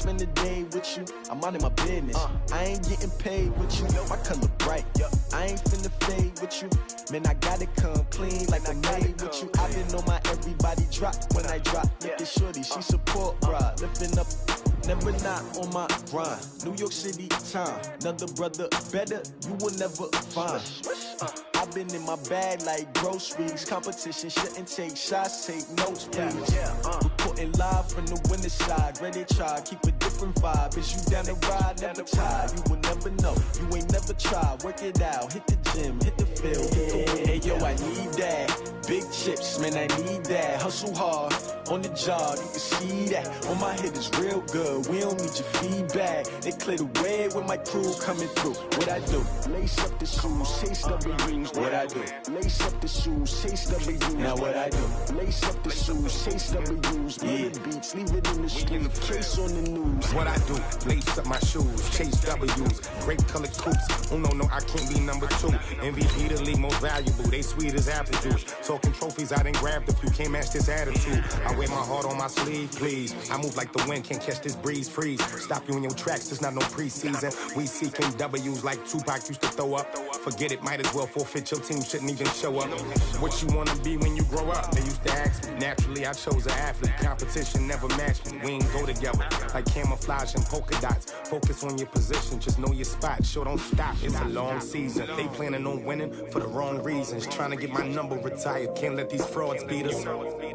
spend the day with you, I'm out of my business. I ain't getting paid with you, my color bright. I ain't finna fade with you, man, I gotta come clean like I'm made with you. I been on my everybody drop when I drop. Look at shorty, she support ride, lifting up. Never not on my grind. New York City time. Another brother better, you will never find. I've been in my bag like groceries. Competition shouldn't take shots, take notes, please. Reporting live from the winter side. Ready to try, keep a different vibe. Is you down the ride, never try. You will never know, you ain't never tried. Work it out, hit the gym, hit the field, hit the wind. Hey yo, I need that. Big chips, man, I need that. Hustle hard, on the job, you can see that. On my head is real good, we don't need your feedback. They clear the way with my crew coming through. What I do? Lace up the shoes, chase W's. What I do? Lace up the shoes, chase W's. Now what I do? Lace up the shoes, chase W's. Yeah. Beats, leave it in the street, case on the news. What I do? Lace up my shoes, chase W's. Great colored coops. Oh no, I can't be number 2. MVP the league most valuable. They sweet as apple juice. Talking trophies, I didn't grab the few. Can't match this attitude. I wear my heart on my sleeve, please. I move like the wind, can't catch this breeze, freeze. Stop you in your tracks, there's not no preseason. We seeking W's like Tupac used to throw up. Forget it, might as well forfeit. Your team shouldn't even show up. What you wanna be when you grow up? They used to ask me. Naturally, I chose an athlete. Competition never matched me. We ain't go together like camouflage and polka dots. Focus on your position, just know your spot. Sure, don't stop. It's a long season. They planning on winning for the wrong reasons. Trying to get my number retired. Can't let these frauds beat us.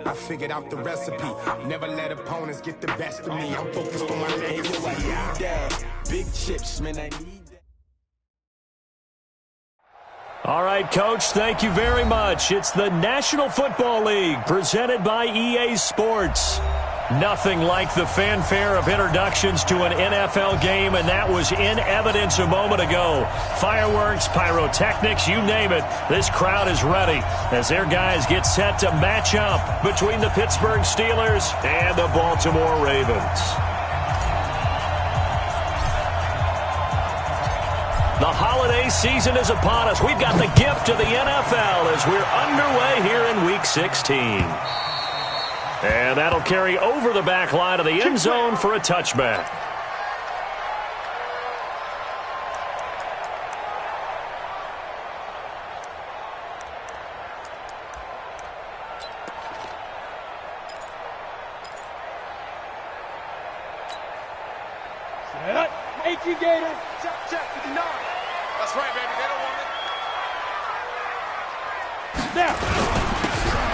I figured out the recipe. Never let opponents get the best of me. I'm focused on my legacy. I need that. Big chips, man, I need that. All right, Coach, thank you very much. It's the National Football League presented by EA Sports. Nothing like the fanfare of introductions to an NFL game, and that was in evidence a moment ago. Fireworks, pyrotechnics, you name it. This crowd is ready as their guys get set to match up between the Pittsburgh Steelers and the Baltimore Ravens. The holiday season is upon us. We've got the gift of the NFL as we're underway here in Week 16. And that'll carry over the back line of the end zone for a touchback. Thank you, Gator. Check, 59. That's right, baby. They don't want it. Now.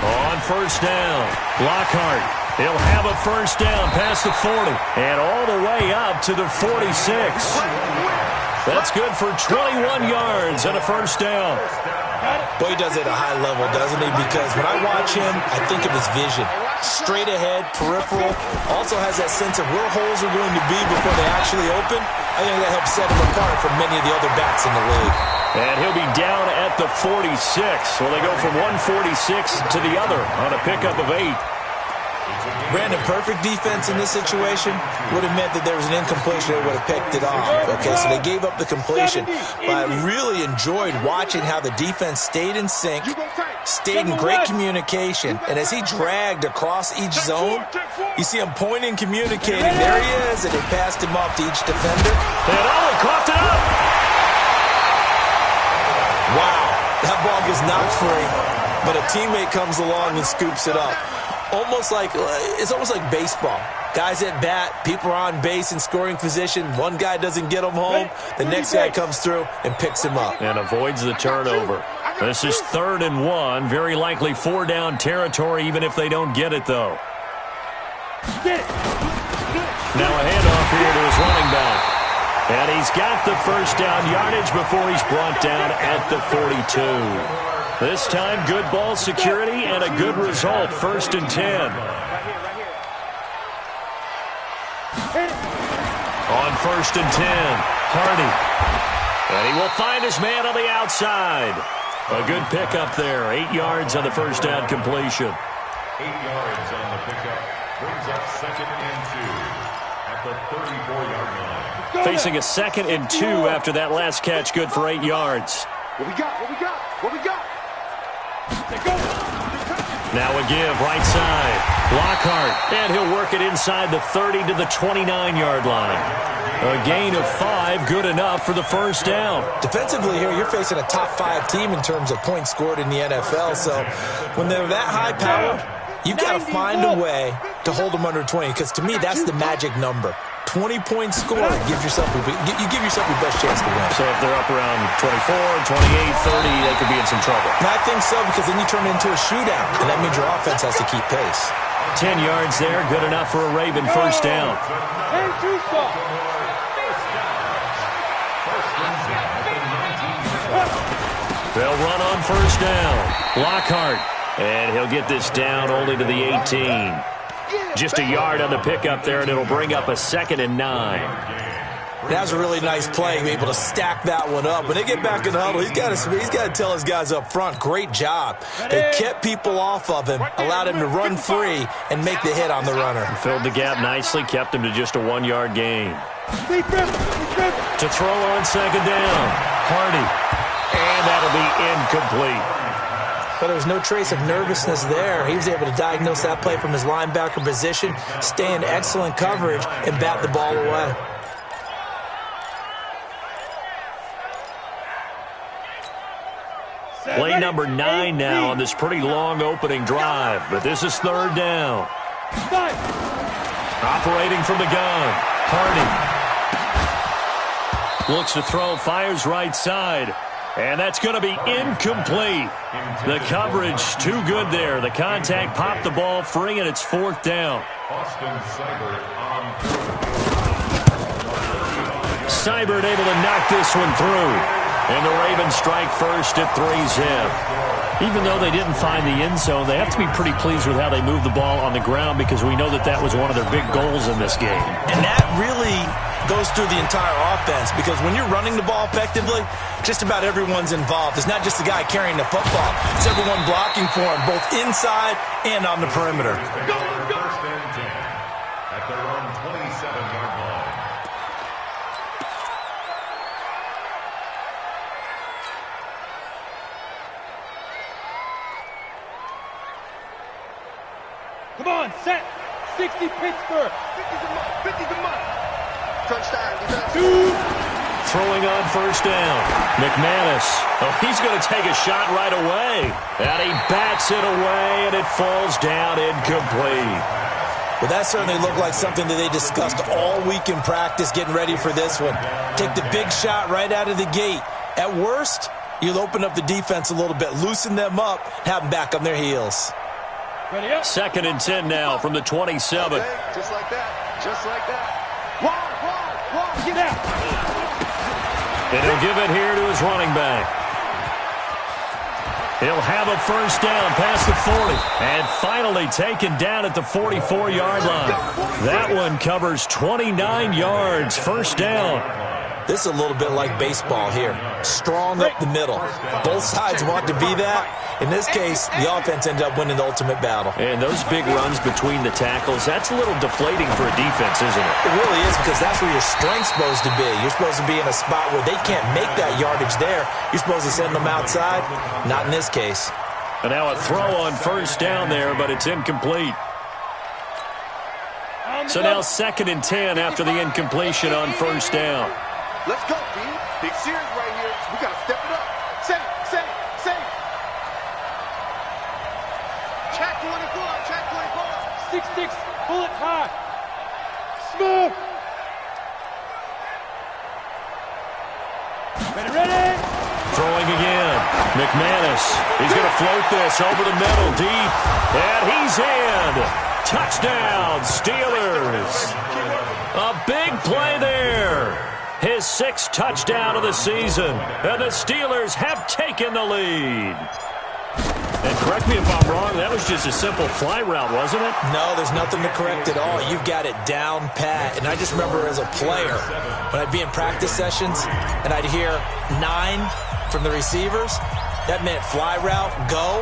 On first down, Lockhart. He'll have a first down past the 40 and all the way up to the 46. That's good for 21 yards and a first down. Boy, he does it at a high level, doesn't he? Because when I watch him, I think of his vision. Straight ahead, peripheral. Also has that sense of where holes are going to be before they actually open. I think that helps set him apart from many of the other backs in the league. And he'll be down at the 46. So they go from 146 to the other on a pickup of 8. Brandon, perfect defense in this situation would have meant that there was an incompletion. They would have picked it off. Okay, so they gave up the completion. But I really enjoyed watching how the defense stayed in sync, stayed in great communication. And as he dragged across each zone, you see him pointing, communicating. There he is, and he passed him off to each defender. And he coughed it up. Wow, that ball was knocked free, but a teammate comes along and scoops it up. It's almost like baseball. Guys at bat, people are on base in scoring position. One guy doesn't get him home. The next guy comes through and picks him up. And avoids the turnover. This is 3rd and 1. Very likely 4-down territory, even if they don't get it, though. Now a handoff here to his running back. And he's got the first down yardage before he's brought down at the 42. This time, good ball security and a good result. 1st and 10. On 1st and 10, Hardy. And he will find his man on the outside. A good pickup there. 8 yards on the first down completion. 8 yards on the pickup. Brings up 2nd and 2 at the 34-yard line. Facing a 2nd and 2 after that last catch. Good for 8 yards. What we got? Now a give right side. Lockhart, and he'll work it inside the 30 to the 29-yard line. A gain of 5, good enough for the first down. Defensively here, you're facing a top-5 team in terms of points scored in the NFL, so when they're that high-powered, you've got to find a way to hold them under 20, because to me, that's the magic number. 20 points scored, you give yourself your best chance to win. So if they're up around 24, 28, 30, they could be in some trouble. And I think so, because then you turn it into a shootout, and that means your offense has to keep pace. 10 yards there, good enough for a Raven first down. They'll run on first down. Lockhart, and he'll get this down only to the 18. Just a yard on the pickup there, and it'll bring up a 2nd and 9. That was a really nice play, able to stack that one up. When they get back in the huddle, he's got to tell his guys up front, great job. They kept people off of him, allowed him to run free and make the hit on the runner. Filled the gap nicely, kept him to just a 1-yard gain. To throw on second down, Hardy, and that'll be incomplete. But there was no trace of nervousness there. He was able to diagnose that play from his linebacker position, stay in excellent coverage, and bat the ball away. Play number 9 now on this pretty long opening drive, but this is third down. Operating from the gun, Hardy. Looks to throw, fires right side. And that's going to be incomplete. The coverage too good there. The contact popped the ball free, and it's fourth down. Seibert able to knock this one through. And the Ravens strike first at 3-zip. Even though they didn't find the end zone, they have to be pretty pleased with how they moved the ball on the ground, because we know that that was one of their big goals in this game. And that really goes through the entire offense, because when you're running the ball effectively, just about everyone's involved. It's not just the guy carrying the football. It's everyone blocking for him, both inside and on the perimeter. First and 10 at their own 27-yard line. Come on, set. 60 Pittsburgh. 50's a month. Touchdown. Throwing on first down. McManus. Oh, he's going to take a shot right away. And he bats it away, and it falls down incomplete. Well, that certainly looked like something that they discussed all week in practice, getting ready for this one. Take the big shot right out of the gate. At worst, you'll open up the defense a little bit, loosen them up, have them back on their heels. 2nd and 10 now from the 27. Okay, just like that. Just like that. Wide, get out. And he'll give it here to his running back. He'll have a first down past the 40. And finally taken down at the 44-yard line. That one covers 29 yards. First down. This is a little bit like baseball here. Strong up the middle. Both sides want to be that. In this case, the offense ended up winning the ultimate battle. And those big runs between the tackles, that's a little deflating for a defense, isn't it? It really is, because that's where your strength's supposed to be. You're supposed to be in a spot where they can't make that yardage there. You're supposed to send them outside. Not in this case. And now a throw on first down there, but it's incomplete. So now 2nd and 10 after the incompletion on first down. Let's go, B. Big series right here. We got to step it up. Save. Check 24. 6-6. Pull it high. Smooth. Ready. Throwing again. McManus. He's going to float this over the middle deep. And he's in. Touchdown, Steelers. A big play there. His 6th touchdown of the season. And the Steelers have taken the lead. And correct me if I'm wrong, that was just a simple fly route, wasn't it? No, there's nothing to correct at all. You've got it down pat. And I just remember as a player, when I'd be in practice sessions and I'd hear 9 from the receivers, that meant fly route, go.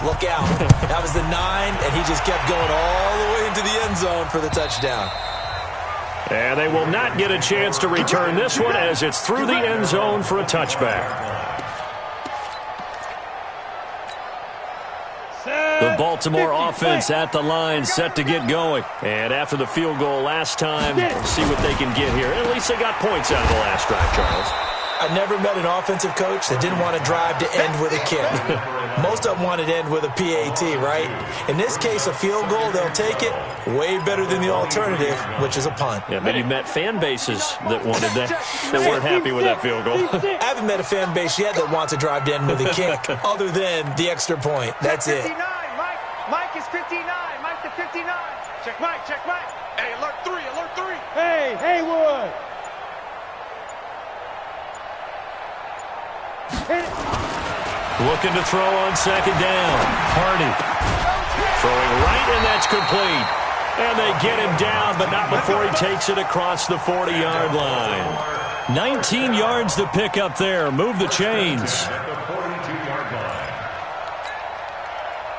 Look out. That was the 9, and he just kept going all the way into the end zone for the touchdown. And they will not get a chance to return this one as it's through the end zone for a touchback. The The Baltimore offense at the line, set to get going. And after the field goal last time, see what they can get here. At least they got points out of the last drive, Charles. I never met an offensive coach that didn't want to drive to end with a kick. Most of them wanted to end with a PAT, right? In this case, a field goal, they'll take it. Way better than the alternative, which is a punt. Yeah, but you've met fan bases that wanted that weren't happy with that field goal. I haven't met a fan base yet that wants to drive to end with a kick, other than the extra point. That's it. Mike is 59. Mike to 59. Check Mike. Hey, alert 3. Hey, Haywood. Looking to throw on second down. Hardy throwing right, and that's complete. And they get him down, but not before he takes it across the 40-yard line. 19 yards to pick up there. Move the chains.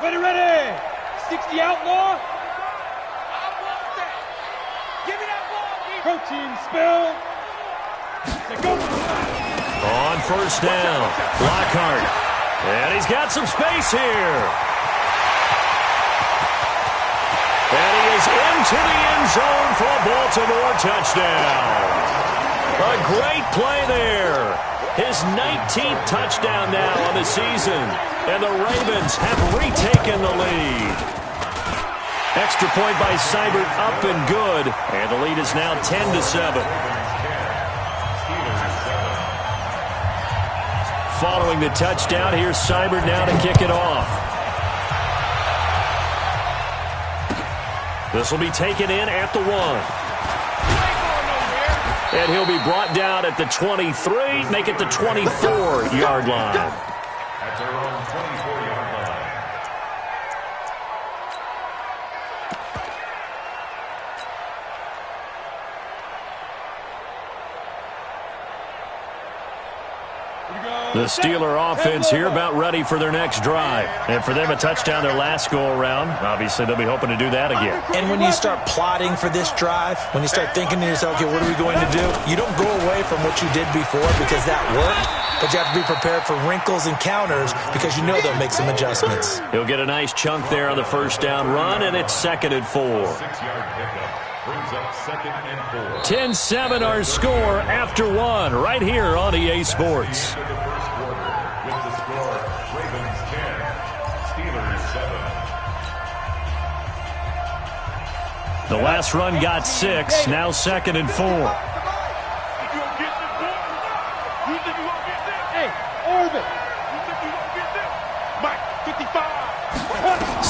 Ready. 60 outlaw. I want that. Give me that ball. Protein spill. On first down, Lockhart. And he's got some space here. And he is into the end zone for a Baltimore touchdown. A great play there. His 19th touchdown now on the season. And the Ravens have retaken the lead. Extra point by Seibert, up and good. And the lead is now 10-7. Following the touchdown, here's Seibert now to kick it off. This will be taken in at the 1. And he'll be brought down at the 23, make it the 24-yard line. At their own 24-yard line. The Steeler offense here about ready for their next drive. And for them, a touchdown their last go-around. Obviously, they'll be hoping to do that again. And when you start plotting for this drive, when you start thinking to yourself, okay, what are we going to do? You don't go away from what you did before because that worked, but you have to be prepared for wrinkles and counters because you know they'll make some adjustments. He'll get a nice chunk there on the first down run, and it's 2nd and 4. 6-yard pickup brings up 2nd and 4. 10-7 our score after 1 right here on EA Sports. Into the first quarter with the score Ravens 10, Steelers 7. The last run got 6, now 2nd and 4. Hey, Orbit.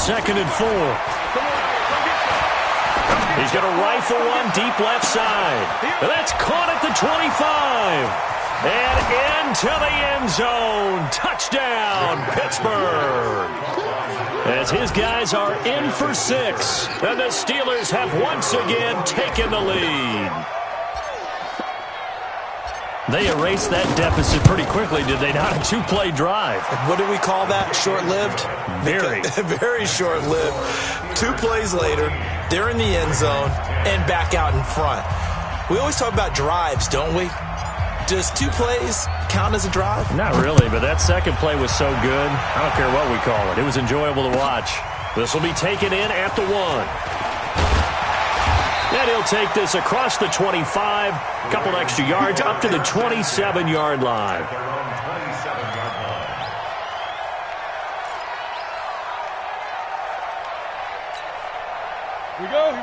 2nd and 4. He's going to rifle one deep left side. And that's caught at the 25. And into the end zone. Touchdown, Pittsburgh. As his guys are in for 6. And the Steelers have once again taken the lead. They erased that deficit pretty quickly, did they not? A 2-play drive. What do we call that? Short-lived? Very. Very short-lived. 2 plays later, they're in the end zone and back out in front. We always talk about drives, don't we? Does 2 plays count as a drive? Not really, but that second play was so good. I don't care what we call it. It was enjoyable to watch. This will be taken in at the 1. And he'll take this across the 25, a couple extra yards, up to the 27-yard line. Their own 27-yard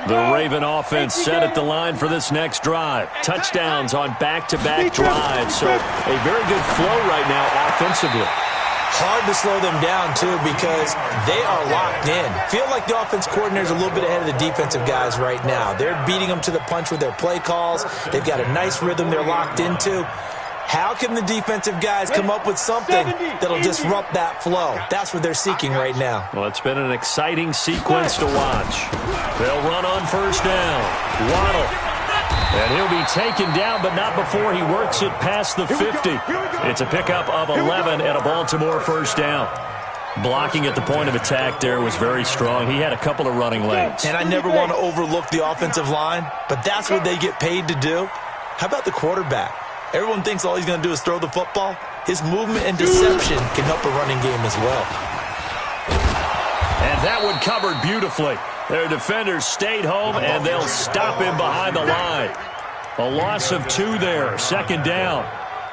line. The Raven offense set at the line for this next drive. Touchdowns on back-to-back drives, so a very good flow right now offensively. Hard to slow them down, too, because they are locked in. Feel like the offense coordinator's a little bit ahead of the defensive guys right now. They're beating them to the punch with their play calls. They've got a nice rhythm they're locked into. How can the defensive guys come up with something that'll disrupt that flow? That's what they're seeking right now. Well, it's been an exciting sequence to watch. They'll run on first down. Waddle. And he'll be taken down, but not before he works it past the 50. It's a pickup of 11 and a Baltimore first down. Blocking at the point of attack there was very strong. He had a couple of running lanes. And I never want to overlook the offensive line, but that's what they get paid to do. How about the quarterback? Everyone thinks all he's going to do is throw the football. His movement and deception can help a running game as well. And that one covered beautifully. Their defenders stayed home, and they'll stop him behind the line. A loss of 2 there, second down.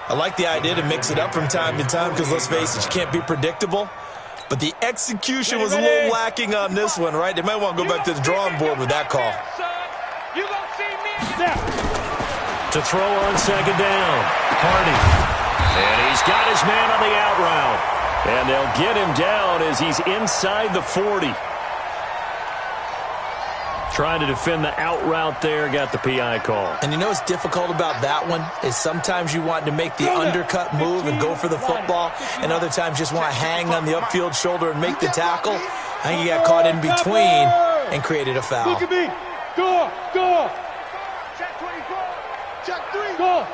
I like the idea to mix it up from time to time because, let's face it, you can't be predictable. But the execution was a little lacking on this one, right? They might want to go back to the drawing board with that call. To throw on second down, Hardy. And he's got his man on the out route. And they'll get him down as he's inside the 40. Trying to defend the out route there, got the PI call. And you know what's difficult about that one is sometimes you want to make the undercut move and go for the football, and other times just want to hang on the upfield shoulder and make the tackle. I think he got caught in between and created a foul. Look at me. Go. Check 24. Check 3. Go.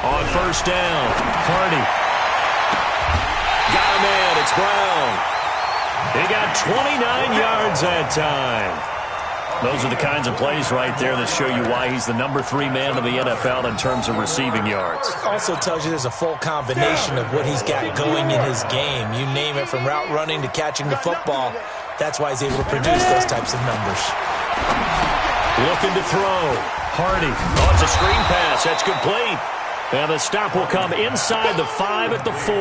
On first down, Hardy. Got a man, it's Brown. He got 29 yards that time. Those are the kinds of plays right there that show you why he's the number 3 man in the NFL in terms of receiving yards. Also tells you there's a full combination of what he's got going in his game. You name it, from route running to catching the football. That's why he's able to produce those types of numbers. Looking to throw. Hardy. Oh, it's a screen pass. That's complete. And the stop will come inside the 5 at the 4.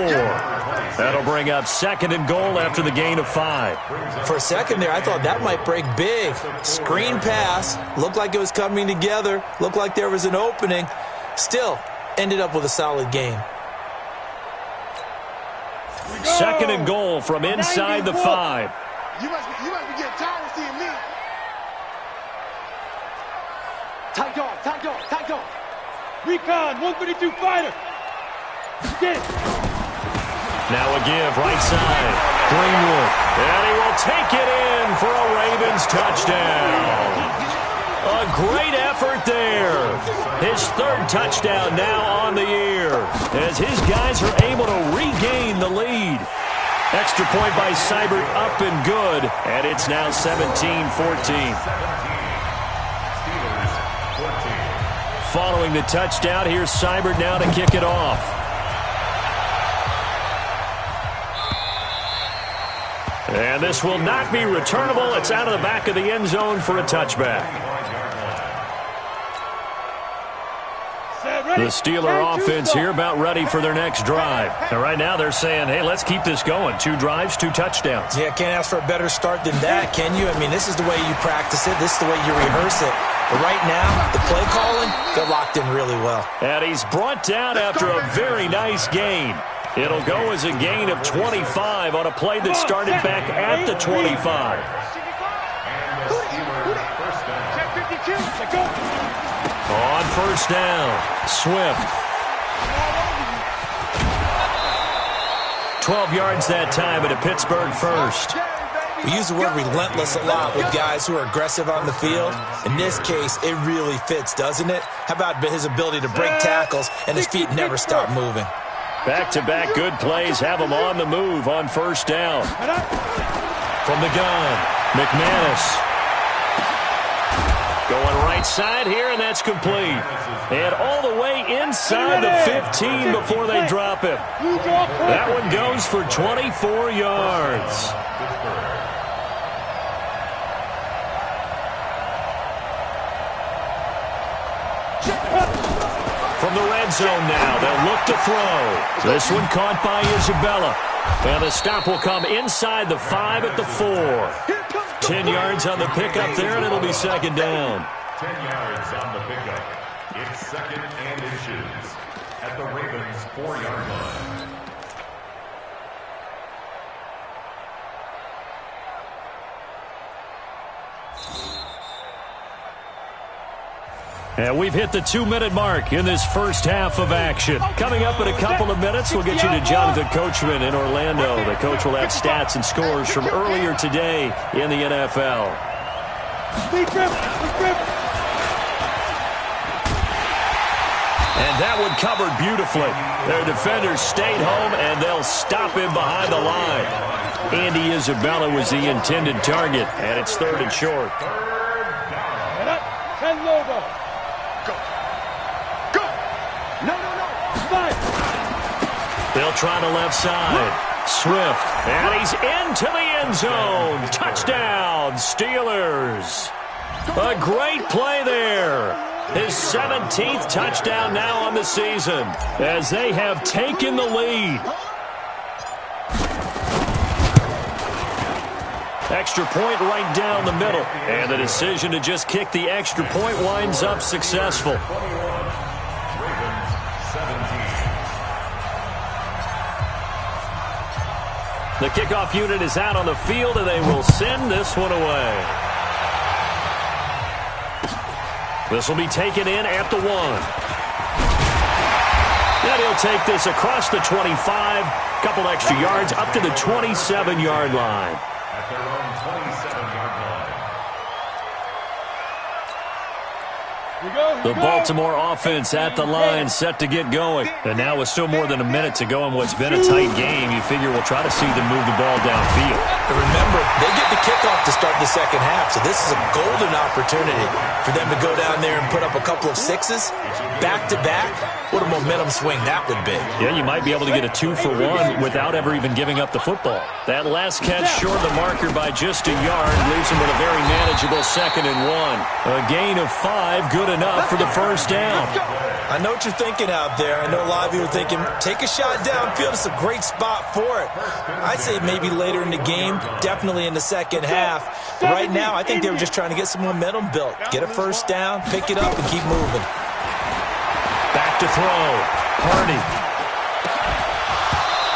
That'll bring up second and goal after the gain of 5. For a second there, I thought that might break big. Screen pass. Looked like it was coming together. Looked like there was an opening. Still, ended up with a solid game. Second and goal from inside the 5. You must be getting tired of seeing me. Tight dog. Recon, 132 fighter. Get it. Now a give, right side. Greenwood. And he will take it in for a Ravens touchdown. A great effort there. His 3rd touchdown now on the year, as his guys are able to regain the lead. Extra point by Seibert, up and good. And it's now 17-14. Following the touchdown, here's Seibert now to kick it off. And this will not be returnable. It's out of the back of the end zone for a touchback. The Steeler offense here about ready for their next drive. And right now they're saying, hey, let's keep this going. 2 drives, 2 touchdowns. Yeah, can't ask for a better start than that, can you? I mean, this is the way you practice it. This is the way you rehearse it. But right now, the play calling, they're locked in really well. And he's brought down after a very nice gain. It'll go as a gain of 25 on a play that started back at the 25. On first down, Swift. 12 yards that time at a Pittsburgh first. We use the word relentless a lot with guys who are aggressive on the field. In this case, it really fits, doesn't it? How about his ability to break tackles and his feet never stop moving? Back-to-back good plays have him on the move on first down. From the gun, McManus. Going right side here, and that's complete. And all the way inside the 15 before they drop him. That one goes for 24 yards. From the red zone now, they'll look to throw. This one caught by Isabella. And the stop will come inside the 5 at the 4. 10 yards on the pickup there, and it'll be second down. 10 yards on the pickup. It's second and inches at the Ravens' 4-yard line. And we've hit the 2-minute mark in this first half of action. Coming up in a couple of minutes, we'll get you to Jonathan Coachman in Orlando. The coach will have stats and scores from earlier today in the NFL. And that one covered beautifully. Their defenders stayed home, and they'll stop him behind the line. Andy Isabella was the intended target, and it's 3rd and short. 10 logo. Go. No. They'll try the left side. Swift, and he's into the end zone. Touchdown, Steelers. A great play there. His 17th touchdown now on the season as they have taken the lead. Extra point right down the middle. And the decision to just kick the extra point winds up successful. The kickoff unit is out on the field, and they will send this one away. This will be taken in at the 1. And he'll take this across the 25, couple extra yards up to the 27-yard line. At their own 27-yard line. The Baltimore offense at the line set to get going. And now with still more than a minute to go in what's been a tight game, you figure we'll try to see them move the ball downfield. And remember, they get the kickoff to start the second half, so this is a golden opportunity for them to go down there and put up a couple of sixes back-to-back. What a momentum swing that would be. Yeah, you might be able to get a 2-for-1 without ever even giving up the football. That last catch short of the marker by just a yard leaves them with a very manageable 2nd and 1. A gain of 5, good enough for the first down. I know what you're thinking out there. I know a lot of you are thinking, take a shot downfield. It's a great spot for it. I'd say maybe later in the game, definitely in the second half. But right now, I think they were just trying to get some momentum built. Get a first down, pick it up, and keep moving. Back to throw. Hardy.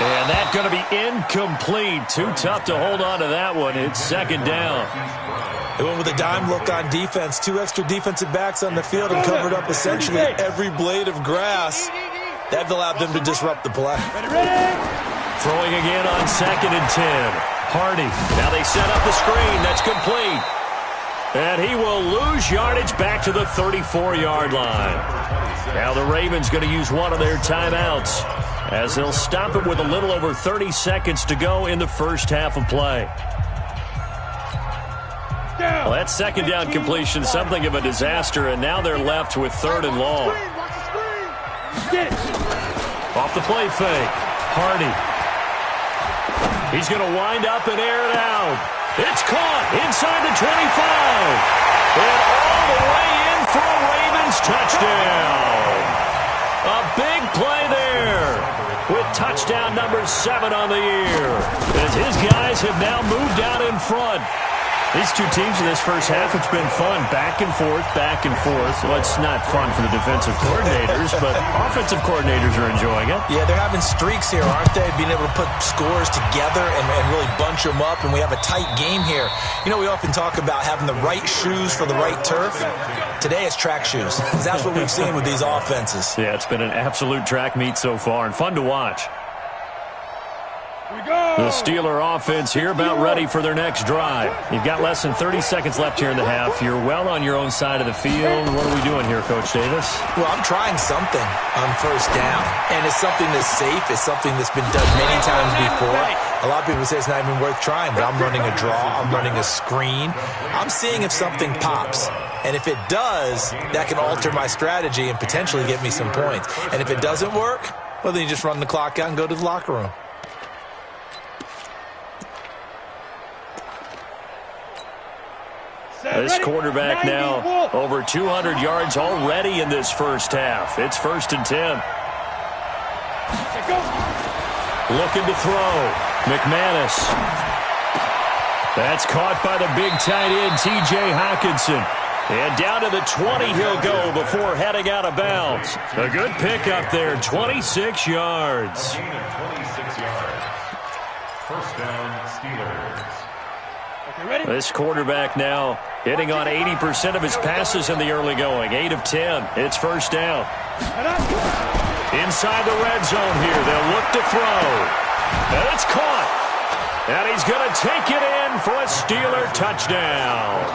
And that's going to be incomplete. Too tough to hold on to that one. It's second down. They went with a dime look on defense. 2 extra defensive backs on the field and covered up essentially every blade of grass. That allowed them to disrupt the play. Throwing again on 2nd and 10. Hardy. Now they set up the screen. That's complete. And he will lose yardage back to the 34-yard line. Now the Ravens going to use one of their timeouts as they'll stop it with a little over 30 seconds to go in the first half of play. Well, that second down completion, something of a disaster, and now they're left with 3rd and long. Off the play fake. Hardy. He's going to wind up and air it out. It's caught inside the 25. And all the way in for a Ravens touchdown. A big play there with touchdown number 7 on the year. As his guys have now moved out in front. These two teams in this first half, it's been fun. Back and forth, back and forth. Well, it's not fun for the defensive coordinators, but offensive coordinators are enjoying it. Yeah, they're having streaks here, aren't they? Being able to put scores together and really bunch them up, and we have a tight game here. You know, we often talk about having the right shoes for the right turf. Today it's track shoes. That's what we've seen with these offenses. Yeah, it's been an absolute track meet so far and fun to watch. The Steeler offense here about ready for their next drive. You've got less than 30 seconds left here in the half. You're well on your own side of the field. What are we doing here, Coach Davis? Well, I'm trying something on first down, and it's something that's safe. It's something that's been done many times before. A lot of people say it's not even worth trying, but I'm running a draw. I'm running a screen. I'm seeing if something pops. And if it does, that can alter my strategy and potentially get me some points. And if it doesn't work, well, then you just run the clock out and go to the locker room. This quarterback now over 200 yards already in this first half. It's 1st and 10. Looking to throw. McManus. That's caught by the big tight end, T.J. Hockenson. And down to the 20 he'll go before heading out of bounds. A good pickup there, 26 yards. A gain of 26 yards. First down, Steelers. This quarterback now hitting on 80% of his passes in the early going. 8 of 10. It's first down. Inside the red zone here. They'll look to throw. And it's caught. And he's going to take it in for a Steeler touchdown.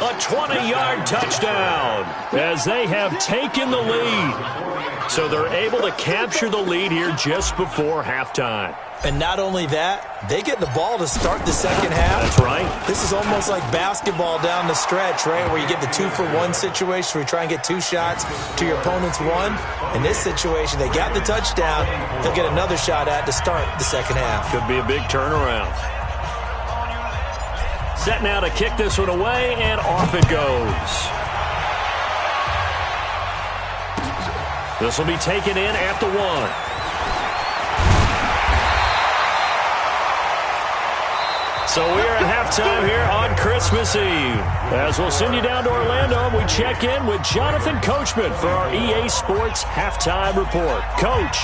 A 20-yard touchdown as they have taken the lead. So they're able to capture the lead here just before halftime. And not only that, they get the ball to start the second half. That's right. This is almost like basketball down the stretch, right, where you get the 2-for-1 situation where you try and get 2 shots to your opponent's 1. In this situation, they got the touchdown. They'll get another shot at to start the second half. Could be a big turnaround. Set now to kick this one away, and off it goes. This will be taken in at the 1. So we are at halftime here on Christmas Eve. As we'll send you down to Orlando, we check in with Jonathan Coachman for our EA Sports Halftime Report. Coach.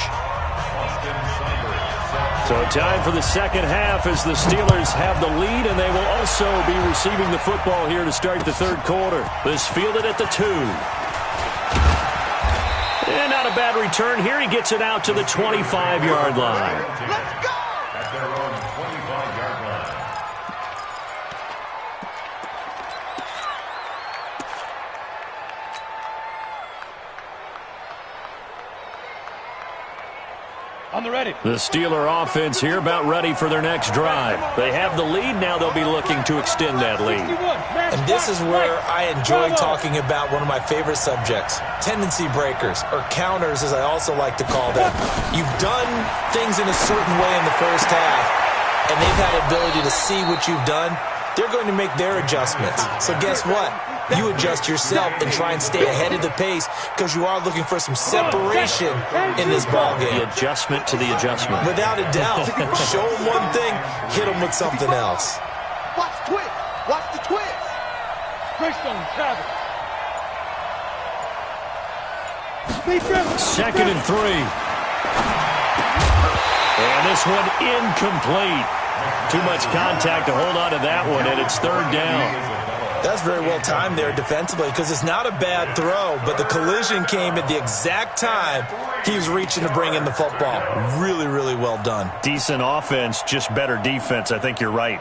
So time for the second half as the Steelers have the lead, and they will also be receiving the football here to start the third quarter. This fielded at the 2. And not a bad return here. He gets it out to the 25-yard line. Let's go! At their own 25-yard line. On the ready. The Steeler offense here about ready for their next drive. They have the lead. Now they'll be looking to extend that lead. And this is where I enjoy talking about one of my favorite subjects, tendency breakers, or counters as I also like to call them. You've done things in a certain way in the first half, and they've had the ability to see what you've done. They're going to make their adjustments. So guess what? You adjust yourself and try and stay ahead of the pace because you are looking for some separation in this ballgame. The adjustment to the adjustment. Without a doubt. Show them one thing, hit them with something else. Watch the twist. Watch the twist. Greystone, travel. 2nd and 3. And this one incomplete. Too much contact to hold on to that one, and it's 3rd down. That's very well timed there defensively because it's not a bad throw, but the collision came at the exact time he was reaching to bring in the football. Really, really well done. Decent offense, just better defense. I think you're right.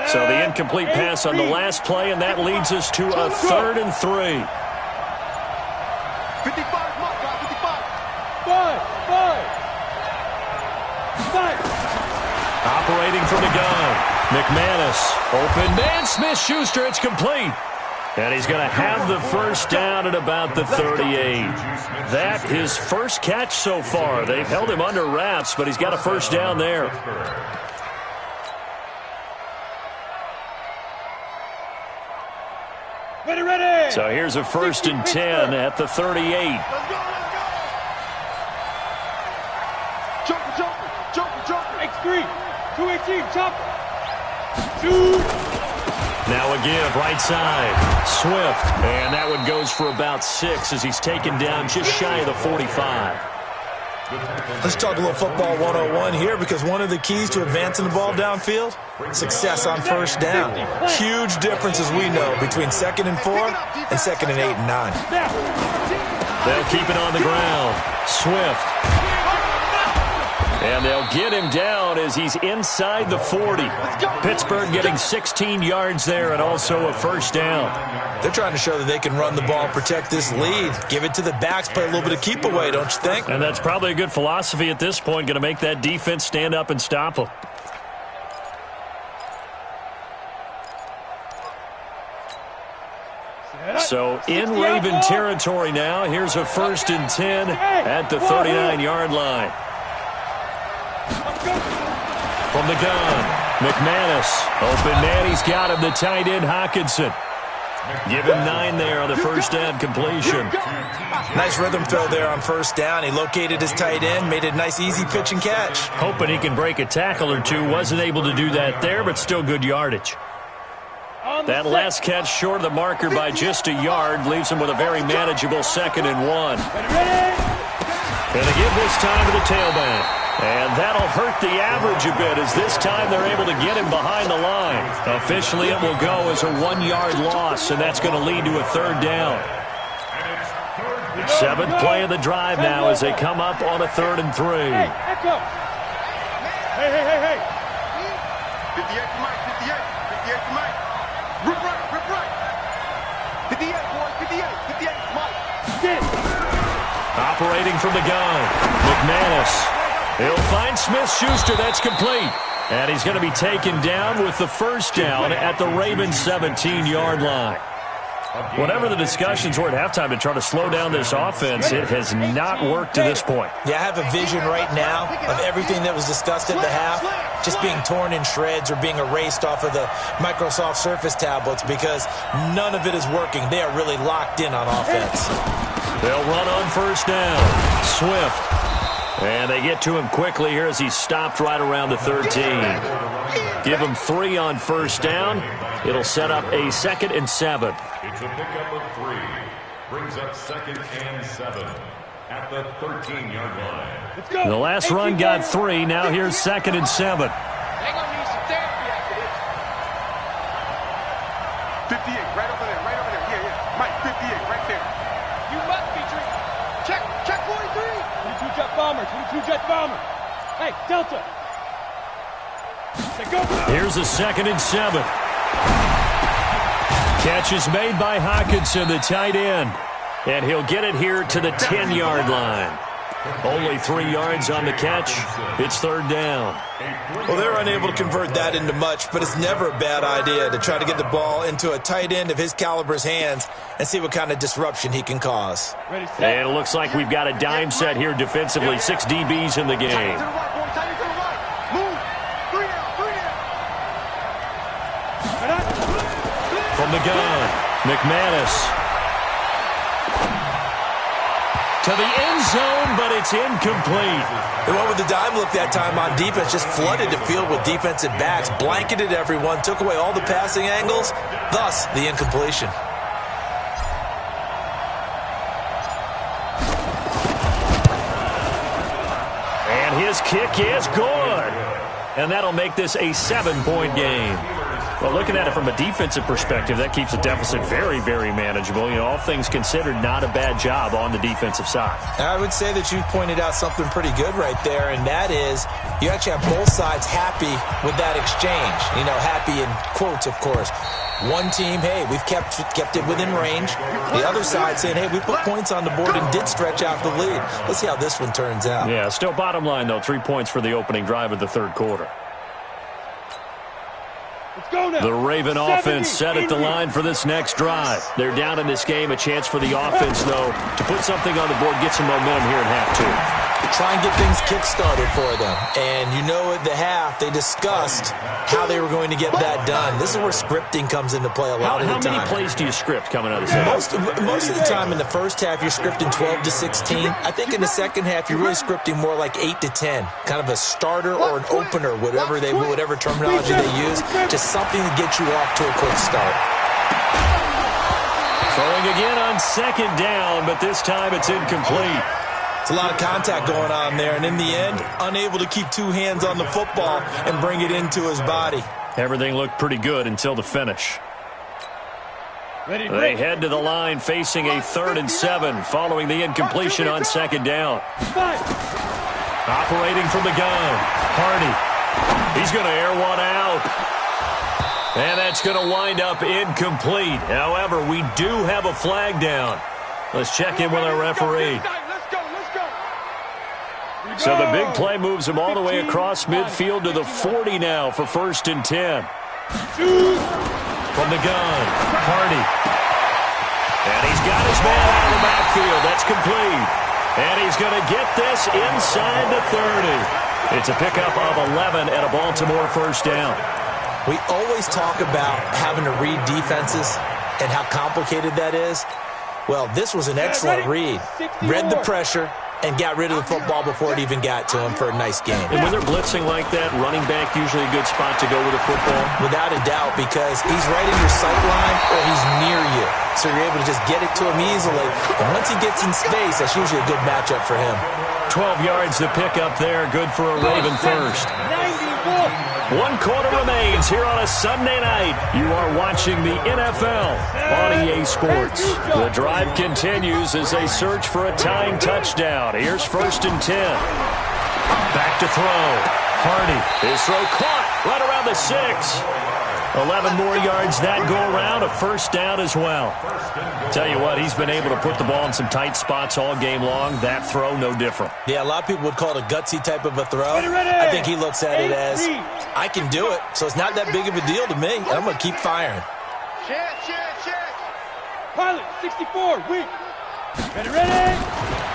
So the incomplete pass on the last play, and that leads us to a 3rd and 3. 55, mark, 55. 5. Operating from the gun. McManus. Open man. Smith-Schuster. It's complete. And he's going to have the first down at about the 38. That his first catch so far. They've held him under wraps, but he's got a first down there. Ready. So here's a 1st and 10 at the 38. Let's go. Jumper. X3. 218, chopper. 2. Now a give, right side. Swift. And that one goes for about 6 as he's taken down just shy of the 45. Let's talk a little football 101 here because one of the keys to advancing the ball downfield, success on first down. Huge difference, as we know, between 2nd and 4 and 2nd and 8 and 9. They'll keep it on the ground. Swift. And they'll get him down as he's inside the 40. Pittsburgh getting 16 yards there and also a first down. They're trying to show that they can run the ball, protect this lead, give it to the backs, play a little bit of keep away, don't you think? And that's probably a good philosophy at this point, going to make that defense stand up and stop them. So in Raven territory now, here's a 1st and 10 at the 39-yard line. From the gun, McManus. Open man, he's got him, the tight end, Hockenson. Give him 9 there on the first down completion. Nice rhythm throw there on first down. He located his tight end, made a nice easy pitch and catch. Hoping he can break a tackle or two. Wasn't able to do that there, but still good yardage. That last catch short of the marker by just a yard leaves him with a very manageable 2nd and 1. And they give this time to the tailback. And that'll hurt the average a bit as this time they're able to get him behind the line. Officially, it will go as a 1-yard loss, and that's going to lead to a 3rd down. 7th play of the drive now as they come up on a 3rd and 3. Hey. 58 to Mike, 58 to Mike. Rip right. 58, boys, 58 to Mike. Get it. Operating from the gun, McManus. He'll find Smith-Schuster. That's complete. And he's going to be taken down with the first down at the Ravens' 17-yard line. Whatever the discussions were at halftime to try to slow down this offense, it has not worked to this point. Yeah, I have a vision right now of everything that was discussed at the half just being torn in shreds or being erased off of the Microsoft Surface tablets because none of it is working. They are really locked in on offense. They'll run on first down. Swift. And they get to him quickly here as he's stopped right around the 13. Give him 3 on first down. It'll set up a 2nd and 7. It's a pickup of 3. Brings up 2nd and 7 at the 13-yard line. Let's go. The last run got 3. Now here's 2nd and 7. They're going to need some therapy after this. 58, right over there. Yeah. Mike, 58, right there. You must be drinking. Check 43. 22 jet bomber. Hey, Delta. Go. Here's a 2nd and 7. Catch is made by Hockenson, the tight end. And he'll get it here to the 10-yard line. Only 3 yards on the catch. It's 3rd down. Well, they're unable to convert that into much, but it's never a bad idea to try to get the ball into a tight end of his caliber's hands and see what kind of disruption he can cause. Ready, set. And it looks like we've got a dime set here defensively. 6 DBs in the game. Tight to the right, boy. Tight to the right. Move. 3 down. From the gun, McManus. To the end zone, but it's incomplete. The one with the dime look that time on defense just flooded the field with defensive backs, blanketed everyone, took away all the passing angles, thus the incompletion. And his kick is good. And that'll make this a 7-point game. Well, looking at it from a defensive perspective, that keeps the deficit very, very manageable. You know, all things considered, not a bad job on the defensive side. I would say that you've pointed out something pretty good right there, and that is you actually have both sides happy with that exchange. You know, happy in quotes, of course. One team, hey, we've kept it within range. The other side saying, hey, we put points on the board and did stretch out the lead. Let's see how this one turns out. Yeah, still bottom line, though, 3 points for the opening drive of the 3rd quarter. Let's go now. The Raven offense set at the line for this next drive. They're down in this game. A chance for the offense, though, to put something on the board, get some momentum here in half 2. Try and get things kick-started for them. And you know at the half, they discussed how they were going to get that done. This is where scripting comes into play a lot of the time. How many plays do you script coming out of this half? Most of the time in the first half, you're scripting 12 to 16. I think in the second half, you're really scripting more like 8 to 10. Kind of a starter or an opener, whatever terminology they use. Just something to get you off to a quick start. Throwing again on 2nd down, but this time it's incomplete. It's a lot of contact going on there, and in the end, unable to keep 2 hands on the football and bring it into his body. Everything looked pretty good until the finish. They head to the line facing a 3rd and 7 following the incompletion on 2nd down. Operating from the gun, Hardy. He's going to air one out. And that's going to wind up incomplete. However, we do have a flag down. Let's check in with our referee. So the big play moves him all the way across midfield to the 40 now for 1st and 10. From the gun, Hardy. And he's got his man out of the backfield. That's complete. And he's going to get this inside the 30. It's a pickup of 11 at a Baltimore 1st down. We always talk about having to read defenses and how complicated that is. Well, this was an excellent read. Read the pressure and got rid of the football before it even got to him for a nice game. And when they're blitzing like that, running back usually a good spot to go with the football? Without a doubt, because he's right in your sight line or he's near you. So you're able to just get it to him easily. And once he gets in space, that's usually a good matchup for him. 12 yards to pick up there. Good for a Raven first. 1 quarter remains here on a Sunday night. You are watching the NFL on EA Sports. The drive continues as they search for a tying touchdown. Here's 1st and 10. Back to throw. And he's got his man out of the backfield. That's complete. Hardy, his throw caught right around the 6. 11 more yards that go around, a first down as well. Tell you what, he's been able to put the ball in some tight spots all game long. That throw, no different. Yeah, a lot of people would call it a gutsy type of a throw. I think he looks at it as, I can do it, so it's not that big of a deal to me. I'm going to keep firing. Check. Pilot, 64, weak. Ready.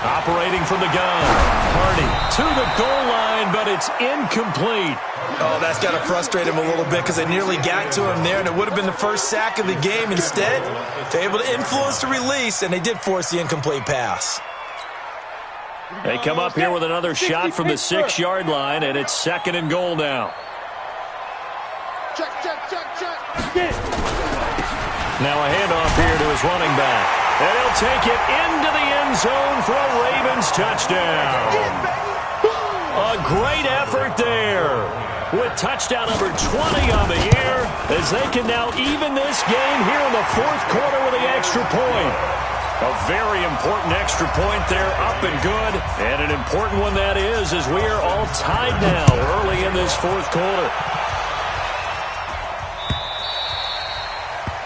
Operating from the gun. Hardy to the goal line, but it's incomplete. Oh, that's got to frustrate him a little bit because they nearly got to him there, and it would have been the first sack of the game. Instead, they're able to influence the release, and they did force the incomplete pass. They come up here with another shot from the 6-yard line, and it's 2nd and goal now. Check. Now a handoff here to his running back. And he'll take it into the end zone for a Ravens touchdown. A great effort there. With touchdown number 20 on the year, as they can now even this game here in the 4th quarter with the extra point. A very important extra point there, up and good. And an important one that is, as we are all tied now early in this 4th quarter.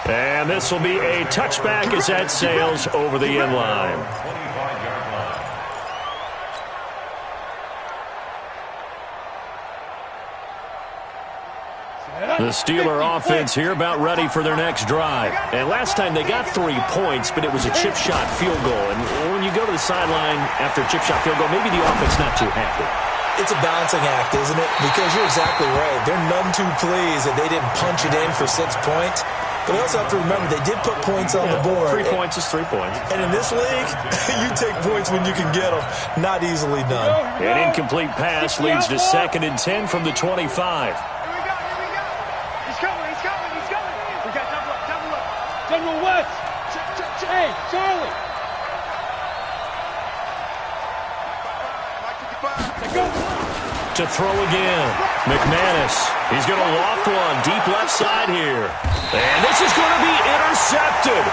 And this will be a touchback as that sails over the end line. The Steeler offense here about ready for their next drive. And last time they got 3 points, but it was a chip shot field goal. And when you go to the sideline after a chip shot field goal, maybe the offense not too happy. It's a balancing act, isn't it? Because you're exactly right. They're none too pleased that they didn't punch it in for 6 points. But they also have to remember they did put points on the board. 3 points is 3 points. And in this league, you take points when you can get them. Not easily done. An incomplete pass leads to 2nd and 10 from the 25. Here we go. He's coming. We got double up. General West. Check. Hey, Charlie. To throw again. McManus. He's going to loft one deep left side here. And this is going to be intercepted.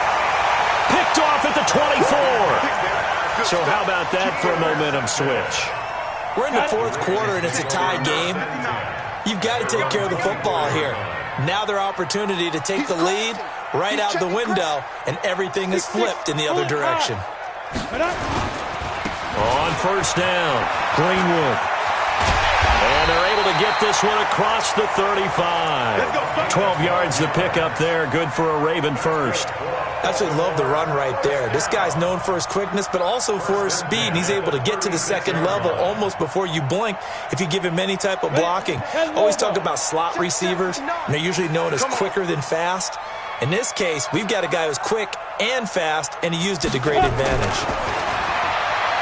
Picked off at the 24. So how about that for a momentum switch? We're in the 4th quarter, and it's a tie game. You've got to take care of the football here. Now their opportunity to take the lead right out the window, and everything is flipped in the other direction. On first down, Greenwood. And they're able to get this one across the 35. 12 yards to pick up there. Good for a Raven first. Absolutely love the run right there. This guy's known for his quickness, but also for his speed. And he's able to get to the 2nd level almost before you blink if you give him any type of blocking. Always talk about slot receivers, and they're usually known as quicker than fast. In this case, we've got a guy who's quick and fast, and he used it to great advantage.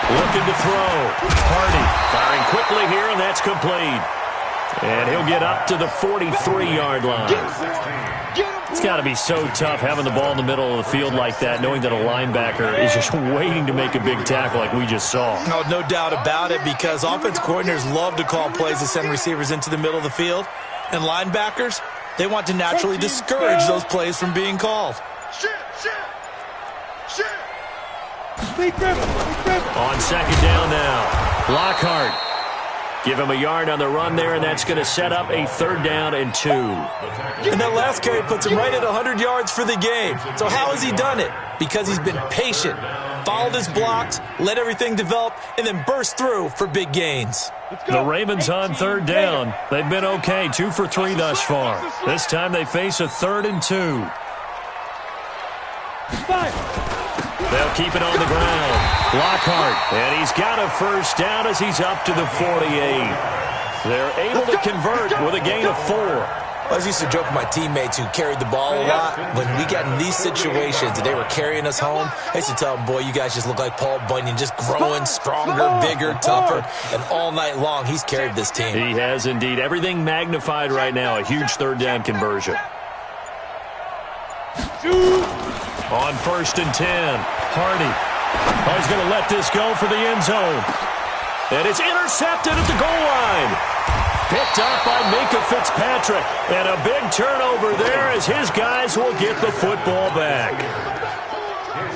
Looking to throw. Hardy firing quickly here, and that's complete. And he'll get up to the 43-yard line. It's got to be so tough having the ball in the middle of the field like that, knowing that a linebacker is just waiting to make a big tackle like we just saw. No doubt about it, because offense coordinators love to call plays to send receivers into the middle of the field. And linebackers, they want to naturally discourage those plays from being called. Shit. On 2nd down now, Lockhart. Give him a yard on the run there, and that's going to set up a 3rd down and 2. And that last carry puts him right at 100 yards for the game. So how has he done it? Because he's been patient, followed his blocks, let everything develop, and then burst through for big gains. The Ravens on 3rd down. They've been okay, 2 for 3 thus far. This time they face a 3rd and 2. They'll keep it on the ground. Lockhart, and he's got a first down as he's up to the 48. They're able to convert with a gain of 4. I was used to joke with my teammates who carried the ball a lot. When we got in these situations and they were carrying us home, I used to tell them, boy, you guys just look like Paul Bunyan, just growing stronger, bigger, tougher. And all night long, he's carried this team. He has indeed. Everything magnified right now. A huge 3rd down conversion. On 1st and 10, Hardy. He's going to let this go for the end zone. And it's intercepted at the goal line. Picked up by Minka Fitzpatrick. And a big turnover there as his guys will get the football back.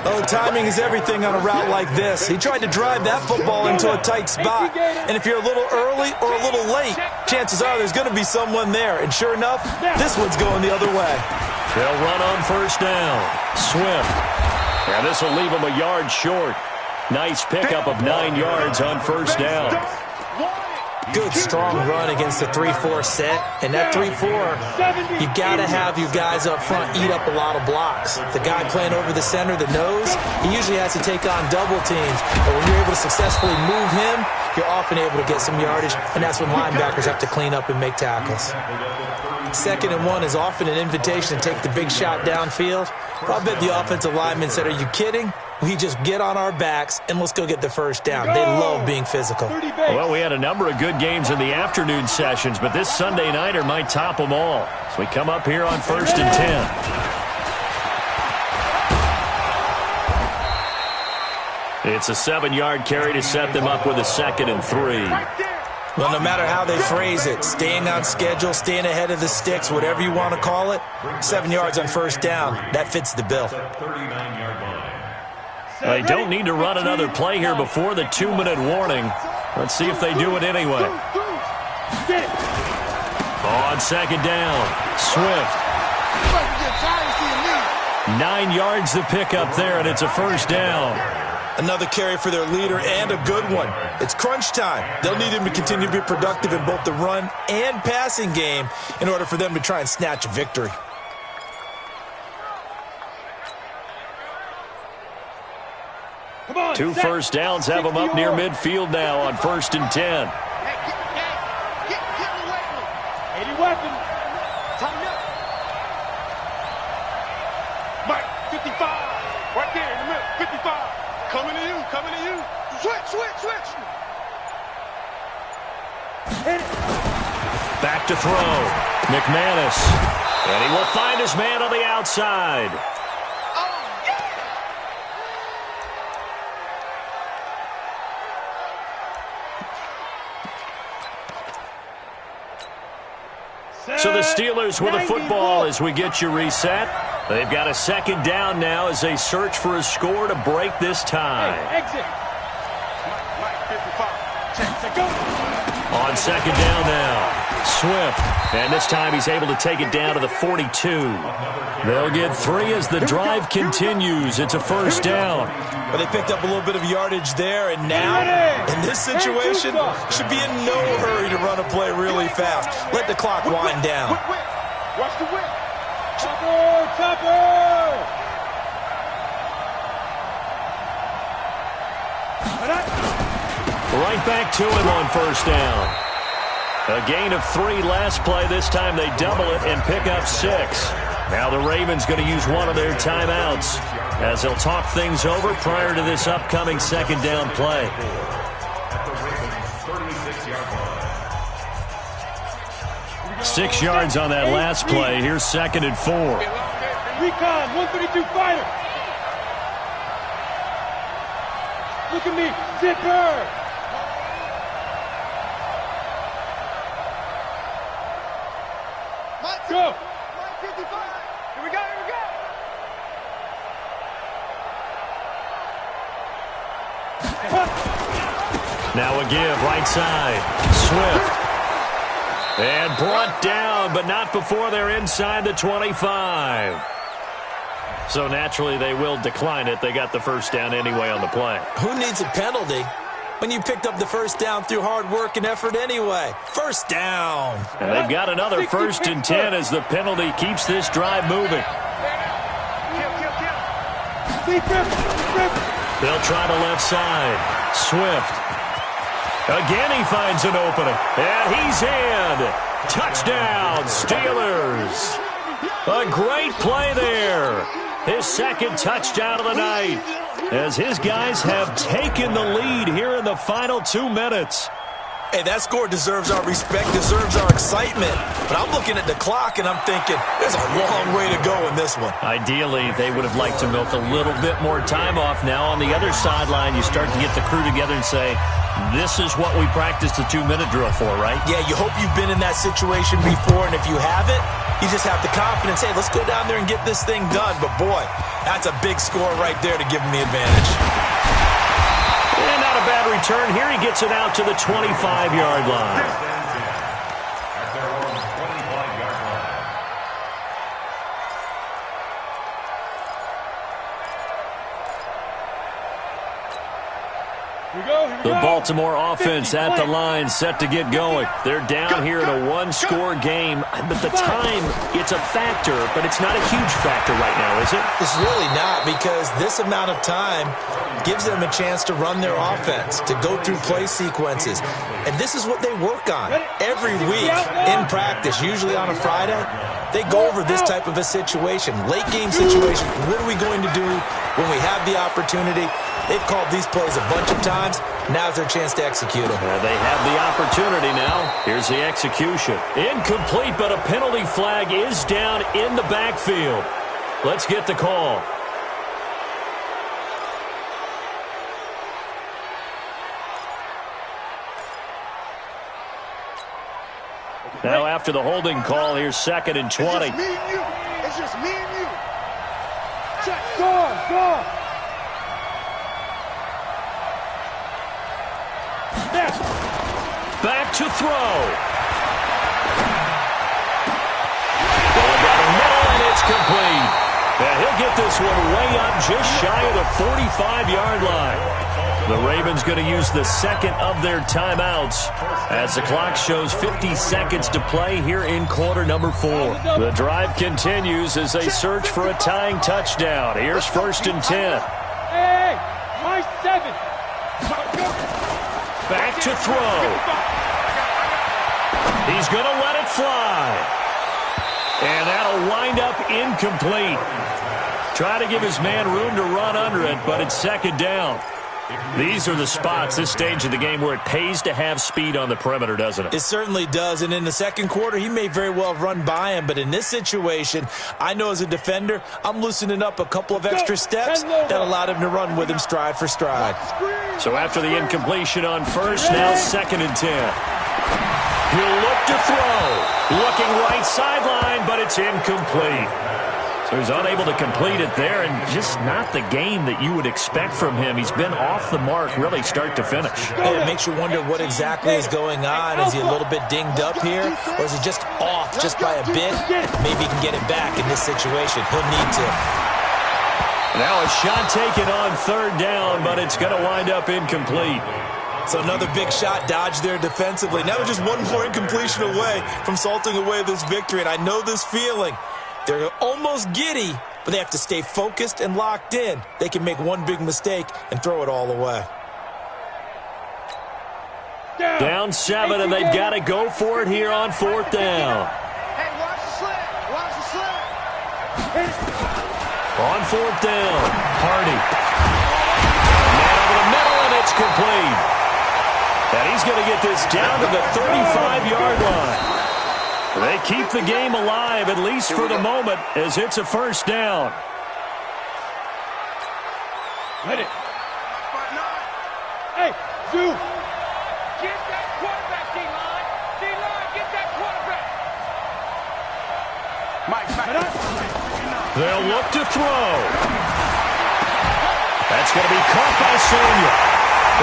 Oh, timing is everything on a route like this. He tried to drive that football into a tight spot. And if you're a little early or a little late, chances are there's going to be someone there. And sure enough, this one's going the other way. They'll run on first down. Swift. And this will leave him a yard short. Nice pickup of 9 yards on first down. Good, strong run against the 3-4 set. And that 3-4, you got to have your guys up front eat up a lot of blocks. The guy playing over the center, the nose, he usually has to take on double teams. But when you're able to successfully move him, you're often able to get some yardage, and that's when linebackers have to clean up and make tackles. 2nd and 1 is often an invitation to take the big shot downfield. But I bet the offensive linemen said, are you kidding? We just get on our backs and let's go get the first down. They love being physical. Well, we had a number of good games in the afternoon sessions, but this Sunday nighter might top them all. So we come up here on 1st and 10. It's a 7-yard carry to set them up with a 2nd and 3. Well, no matter how they phrase it, staying on schedule, staying ahead of the sticks, whatever you want to call it, 7 yards on first down, that fits the bill. They don't need to run another play here before the 2-minute warning. Let's see if they do it anyway. On 2nd down, Swift. 9 yards to pick up there, and it's a first down. Another carry for their leader and a good one. It's crunch time. They'll need him to continue to be productive in both the run and passing game in order for them to try and snatch a victory. Two first downs have them up near midfield now on 1st and 10. Any weapon. Tighten up. Mike, 55. Right there in the middle, 55. Coming to you, coming to you. Switch. Back to throw. McManus. And he will find his man on the outside. So the Steelers with the football as we get you reset. They've got a 2nd down now as they search for a score to break this tie. Exit. On 2nd down now, Swift. And this time he's able to take it down to the 42. They'll get 3 as the drive continues. It's a first down. But they picked up a little bit of yardage there, and now, in this situation, should be in no hurry to run a play really fast. Let the clock wind down. Watch the whip. Chopper. Right back to him on first down. A gain of 3 last play. This time they double it and pick up 6. Now the Ravens going to use one of their timeouts as they'll talk things over prior to this upcoming 2nd down play. Six yards on that last play. Here's 2nd and 4. Recon, 132 fighter. Look at me, zipper. Go. 55. Here we go. Now a give, right side. Swift. And brought down, but not before they're inside the 25. So naturally they will decline it. They got the first down anyway on the play. Who needs a penalty when you picked up the first down through hard work and effort anyway? First down. And they've got another 1st and 10 as the penalty keeps this drive moving. They'll try the left side. Swift. Again he finds an opening. And he's in. Touchdown, Steelers. A great play there. His 2nd touchdown of the night, as his guys have taken the lead here in the final 2 minutes. Hey, that score deserves our respect, deserves our excitement. But I'm looking at the clock and I'm thinking, there's a long way to go in this one. Ideally, they would have liked to milk a little bit more time off. Now on the other sideline, you start to get the crew together and say, this is what we practiced the 2-minute drill for, right? Yeah, you hope you've been in that situation before, and if you haven't, you just have the confidence, hey, let's go down there and get this thing done. But, boy, that's a big score right there to give him the advantage. And not a bad return here. He gets it out to the 25-yard line. The Baltimore offense at the line, set to get going. They're down here in a one-score game. But the time, it's a factor, but it's not a huge factor right now, is it? It's really not, because this amount of time gives them a chance to run their offense, to go through play sequences. And this is what they work on every week in practice, usually on a Friday. They go over this type of a situation, late-game situation. What are we going to do when we have the opportunity? They've called these plays a bunch of times. Now's their chance to execute them. Well, they have the opportunity now. Here's the execution. Incomplete, but a penalty flag is down in the backfield. Let's get the call. Now after the holding call, here's 2nd and 20. It's just me and you. It's just me and you. Check. Go. Back to throw. Going down the middle, and it's complete. And he'll get this one way up just shy of the 45-yard line. The Ravens going to use the second of their timeouts as the clock shows 50 seconds to play here in quarter number 4. The drive continues as they search for a tying touchdown. Here's 1st and 10. Hey, my 7. Back to throw. He's going to let it fly. And that'll wind up incomplete. Try to give his man room to run under it, but it's 2nd down. These are the spots, this stage of the game, where it pays to have speed on the perimeter, doesn't it? It certainly does, and in the second quarter, he may very well have run by him, but in this situation, I know as a defender, I'm loosening up a couple of extra steps that allowed him to run with him stride for stride. So after the incompletion on first, now 2nd and 10. He'll look to throw. Looking right sideline, but it's incomplete. So he's unable to complete it there, and just not the game that you would expect from him. He's been off the mark, really, start to finish. And it makes you wonder what exactly is going on. Is he a little bit dinged up here, or is he just off just by a bit? Maybe he can get it back in this situation. He'll need to. Now a shot taken on 3rd down, but it's going to wind up incomplete. So another big shot dodged there defensively. Now they're just one more incompletion away from salting away this victory, and I know this feeling. They're almost giddy, but they have to stay focused and locked in. They can make one big mistake and throw it all away. Down 7, and they've got to go for it here on 4th down. Hey, watch the slip. Watch the slip. On 4th down, Hardy. Man over the middle, and it's complete. And he's going to get this down to the 35-yard line. They keep the game alive, at least for the moment, as it's a 1st down. Let it. Hey, Zoo. Get that quarterback, D-line. D-line, get that quarterback. Mike. They'll look to throw. That's going to be caught by Samuel.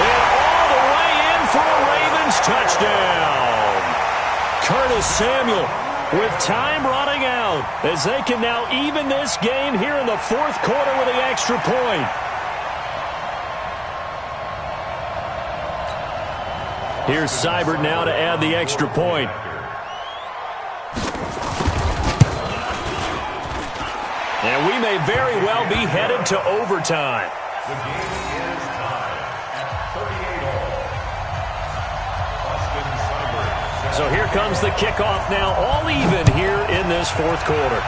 And all the way in for a Ravens touchdown. Curtis Samuel with time running out as they can now even this game here in the 4th quarter with the extra point. Here's Seibert now to add the extra point. And we may very well be headed to overtime. The game is tied at 38 all. Austin Seibert. So here comes the kickoff now, all even here in this 4th quarter.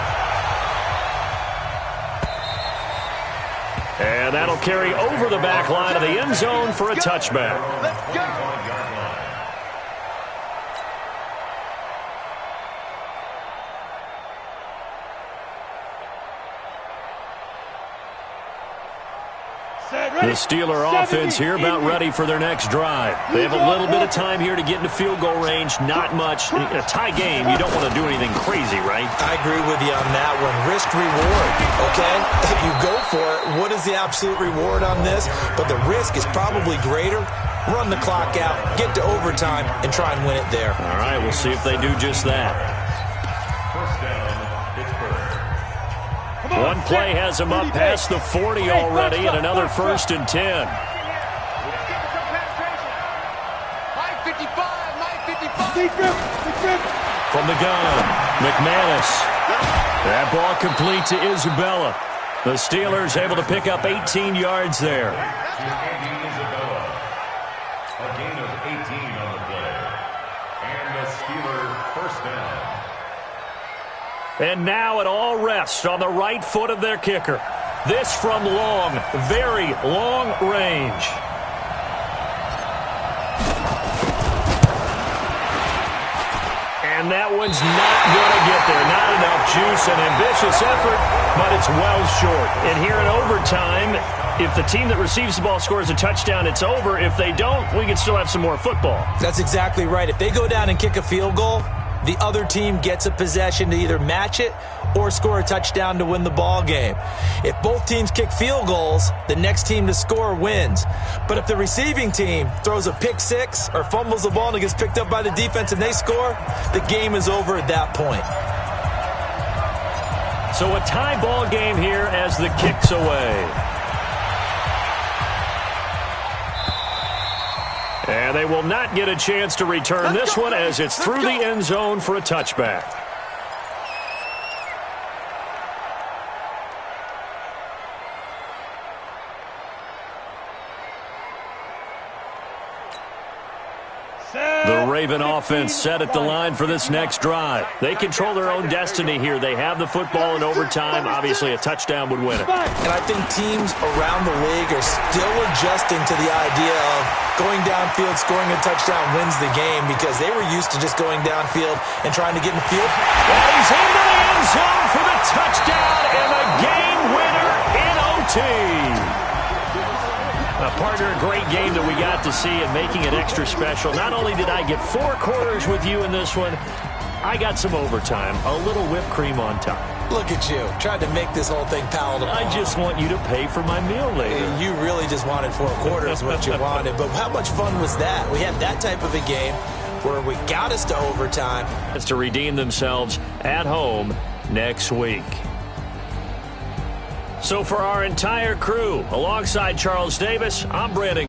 And that'll carry over the back line of the end zone for a touchback. Let's go. The Steeler offense here about ready for their next drive. They have a little bit of time here to get into field goal range. Not much. In a tie game, you don't want to do anything crazy, right? I agree with you on that one. Risk-reward, okay? If you go for it, what is the absolute reward on this? But the risk is probably greater. Run the clock out, get to overtime, and try and win it there. All right, we'll see if they do just that. First down, Pittsburgh. One play has them up past the 40 already, and another 1st and 10. From the gun, McManus. That ball complete to Isabella. The Steelers able to pick up 18 yards there. Isabella. A gain of 18 on the play. And the Steelers first down. And now it all rests on the right foot of their kicker. This from long, very long range. And that one's not going to get there. Not enough juice, an ambitious effort, but it's well short. And here in overtime, if the team that receives the ball scores a touchdown, it's over. If they don't, we can still have some more football. That's exactly right. If they go down and kick a field goal, the other team gets a possession to either match it or score a touchdown to win the ball game. If both teams kick field goals, the next team to score wins. But if the receiving team throws a pick six or fumbles the ball and it gets picked up by the defense and they score, the game is over at that point. So a tie ball game here as the kick's away. And they will not get a chance to return this one as it's through the end zone for a touchback. The Raven offense set at the line for this next drive. They control their own destiny here. They have the football in overtime. Obviously, a touchdown would win it. And I think teams around the league are still adjusting to the idea of going downfield, scoring a touchdown wins the game because they were used to just going downfield and trying to get in the field. And he's into the end zone for the touchdown and the game winner in OT. Partner, a great game that we got to see and making it extra special. Not only did I get 4 quarters with you in this one, I got some overtime, a little whipped cream on top. Look at you, tried to make this whole thing palatable. I just want you to pay for my meal later. You really just wanted 4 quarters, what you wanted. But how much fun was that? We had that type of a game where we got us to overtime. It's to redeem themselves at home next week. So for our entire crew, alongside Charles Davis, I'm Brandon.